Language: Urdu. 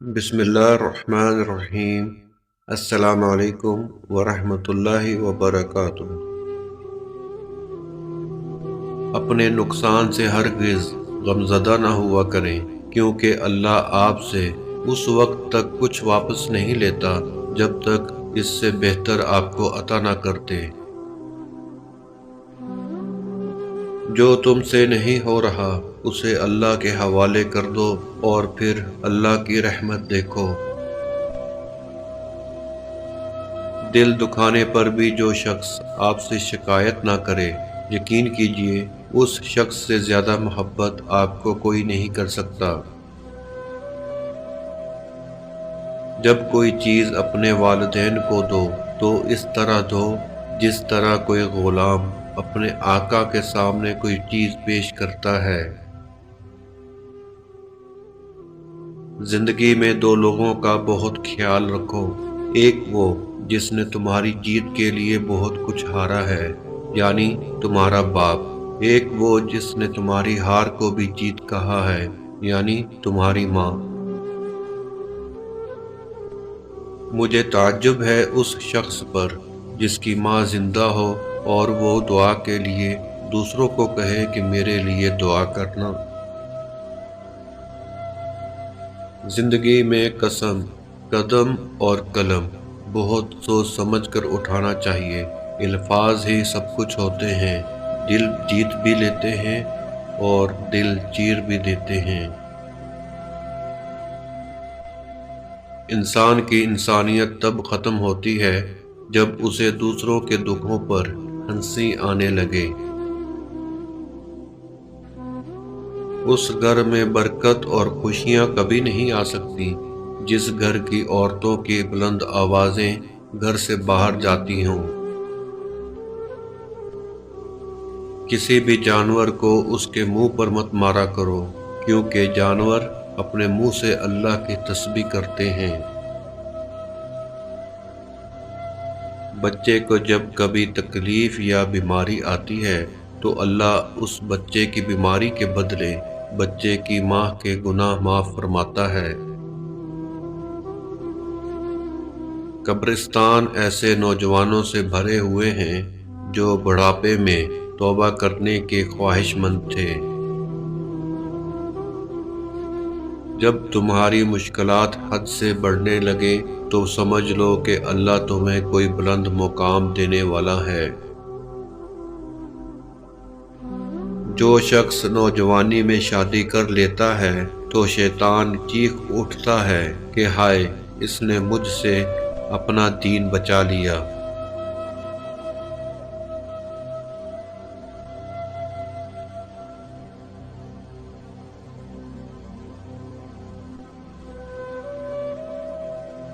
بسم اللہ الرحمن الرحیم۔ السلام علیکم ورحمۃ اللہ وبرکاتہ۔ اپنے نقصان سے ہرگز غمزدہ نہ ہوا کریں، کیونکہ اللہ آپ سے اس وقت تک کچھ واپس نہیں لیتا جب تک اس سے بہتر آپ کو عطا نہ کرتے۔ جو تم سے نہیں ہو رہا اسے اللہ کے حوالے کر دو اور پھر اللہ کی رحمت دیکھو۔ دل دکھانے پر بھی جو شخص آپ سے شکایت نہ کرے، یقین کیجئے اس شخص سے زیادہ محبت آپ کو کوئی نہیں کر سکتا۔ جب کوئی چیز اپنے والدین کو دو تو اس طرح دو جس طرح کوئی غلام اپنے آقا کے سامنے کوئی چیز پیش کرتا ہے۔ زندگی میں دو لوگوں کا بہت خیال رکھو، ایک وہ جس نے تمہاری جیت کے لیے بہت کچھ ہارا ہے، یعنی تمہارا باپ، ایک وہ جس نے تمہاری ہار کو بھی جیت کہا ہے، یعنی تمہاری ماں۔ مجھے تعجب ہے اس شخص پر جس کی ماں زندہ ہو اور وہ دعا کے لیے دوسروں کو کہے کہ میرے لیے دعا کرنا۔ زندگی میں قسم، قدم اور قلم بہت سوچ سمجھ کر اٹھانا چاہیے۔ الفاظ ہی سب کچھ ہوتے ہیں، دل جیت بھی لیتے ہیں اور دل چیر بھی دیتے ہیں۔ انسان کی انسانیت تب ختم ہوتی ہے جب اسے دوسروں کے دکھوں پر ہنسی آنے لگے۔ اس گھر میں برکت اور خوشیاں کبھی نہیں آ سکتی جس گھر کی عورتوں کی بلند آوازیں گھر سے باہر جاتی ہوں۔ کسی بھی جانور کو اس کے منہ پر مت مارا کرو، کیونکہ جانور اپنے منہ سے اللہ کی تسبیح کرتے ہیں۔ بچے کو جب کبھی تکلیف یا بیماری آتی ہے تو اللہ اس بچے کی بیماری کے بدلے بچے کی ماں کے گناہ معاف فرماتا ہے۔ قبرستان ایسے نوجوانوں سے بھرے ہوئے ہیں جو بڑھاپے میں توبہ کرنے کے خواہش مند تھے۔ جب تمہاری مشکلات حد سے بڑھنے لگے تو سمجھ لو کہ اللہ تمہیں کوئی بلند مقام دینے والا ہے۔ جو شخص نوجوانی میں شادی کر لیتا ہے تو شیطان چیخ اٹھتا ہے کہ ہائے، اس نے مجھ سے اپنا دین بچا لیا۔